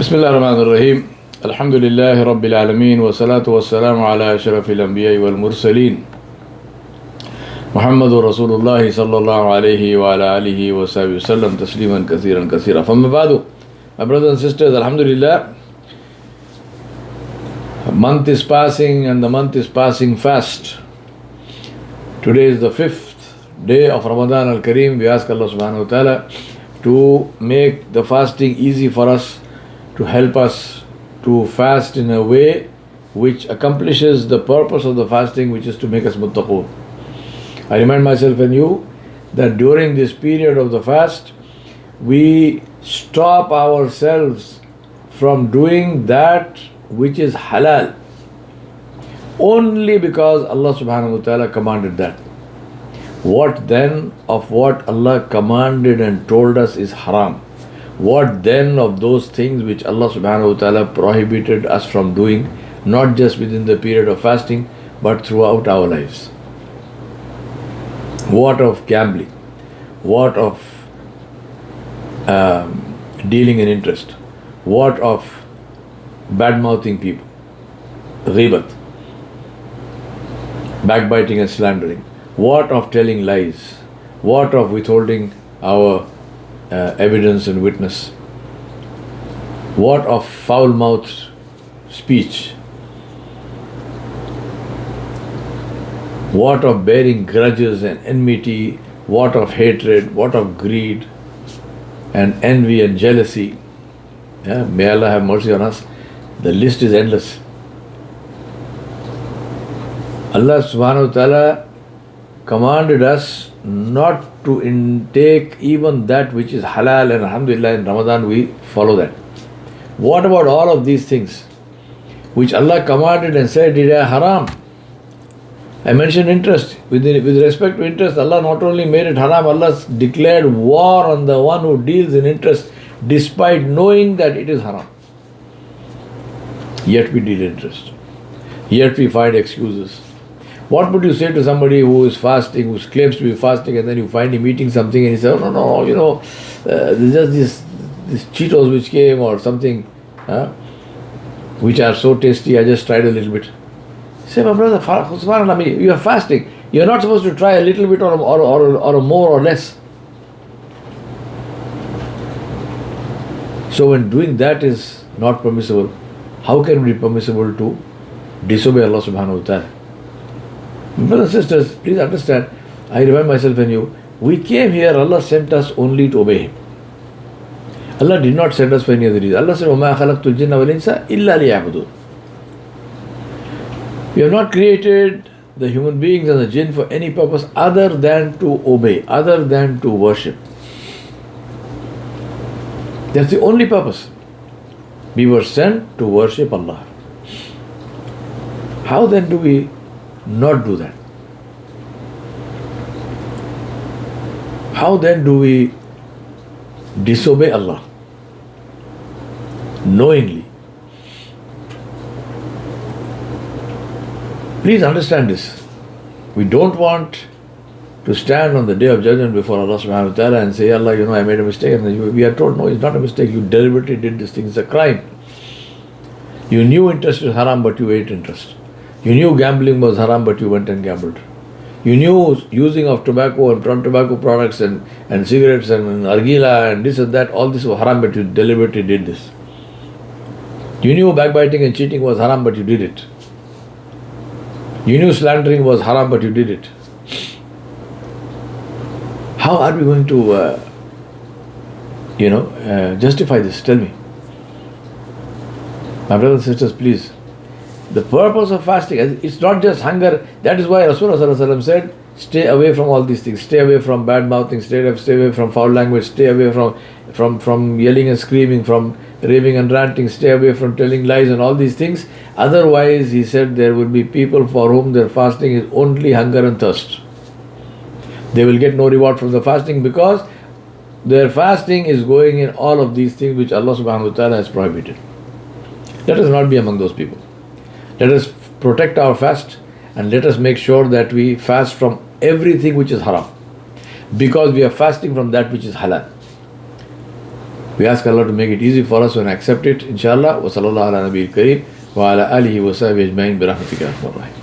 بسم الله الرحمن الرحيم الحمد لله رب العالمين والصلاة والسلام على أشرف الأنبياء والمرسلين محمد رسول الله صلى الله عليه وعلى آله وصحبه وسلم تسليما كثيرا كثيرا. فما بعد, my brothers and sisters, Alhamdulillah, a month is passing and the month is passing fast. Today is the 5th day of Ramadan al-Kareem. We ask Allah subhanahu wa ta'ala to make the fasting easy for us, to help us to fast in a way which accomplishes the purpose of the fasting, which is to make us muttaqoon. I remind myself and you that during this period of the fast, we stop ourselves from doing that which is halal only because Allah subhanahu wa ta'ala commanded that. What then of what Allah commanded and told us is haram? What then of those things which Allah subhanahu wa ta'ala prohibited us from doing, not just within the period of fasting, but throughout our lives? What of gambling? What of dealing in interest? What of bad-mouthing people? Ghibat, backbiting and slandering. What of telling lies? What of withholding our evidence and witness? What of foul-mouthed speech? What of bearing grudges and enmity? What of hatred? What of greed and envy and jealousy? May Allah have mercy on us. The list is endless. Allah subhanahu wa ta'ala commanded us not to intake even that which is halal, and alhamdulillah in Ramadan we follow that. What about all of these things which Allah commanded and said it is haram? I mentioned interest. With respect to interest, Allah not only made it haram, Allah declared war on the one who deals in interest despite knowing that it is haram. Yet we deal in interest. Yet we find excuses. What would you say to somebody who is fasting, who claims to be fasting, and then you find him eating something and he says, oh, no, there's just this Cheetos which came or something, which are so tasty, I just tried a little bit. Say, my brother, subhanAllah, you are fasting. You are not supposed to try a little bit or more or less. So when doing that is not permissible, how can it be permissible to disobey Allah subhanahu wa ta'ala? Brothers and sisters, please understand, I remind myself and you, we came here, Allah sent us only to obey Him. Allah did not send us for any other reason. Allah said, وَمَا خَلَقْتُ الْجِنَّ وَالْإِنسَ إِلَّا لِيَعْبُدُونَ. We have not created the human beings and the jinn for any purpose other than to obey, other than to worship. That's the only purpose. We were sent to worship Allah. How then do we not do that? How then do we disobey Allah knowingly? Please understand this. We don't want to stand on the day of judgment before Allah subhanahu wa ta'ala and say, Allah, I made a mistake. And we are told, no, it's not a mistake. You deliberately did this thing. It's a crime. You knew interest was haram, but you ate interest. You knew gambling was haram, but you went and gambled. You knew using of tobacco and tobacco products and cigarettes and argila and this and that, all this was haram, but you deliberately did this. You knew backbiting and cheating was haram, but you did it. You knew slandering was haram, but you did it. How are we going to, justify this? Tell me. My brothers and sisters, please. The purpose of fasting, it's not just hunger. That is why Rasulullah said, stay away from all these things. Stay away from bad mouthing, stay away from foul language, stay away from yelling and screaming, from raving and ranting, stay away from telling lies and all these things. Otherwise, he said, there will be people for whom their fasting is only hunger and thirst. They will get no reward from the fasting because their fasting is going in all of these things which Allah subhanahu wa ta'ala has prohibited. Let us not be among those people. Let us protect our fast and let us make sure that we fast from everything which is haram, because we are fasting from that which is halal. We ask Allah to make it easy for us and accept it, inshallah. Wa sallallahu ala nabiyil kareem wa ala alihi wa sahbihi ajma'in bi rahmatika ya arhamar rahimin.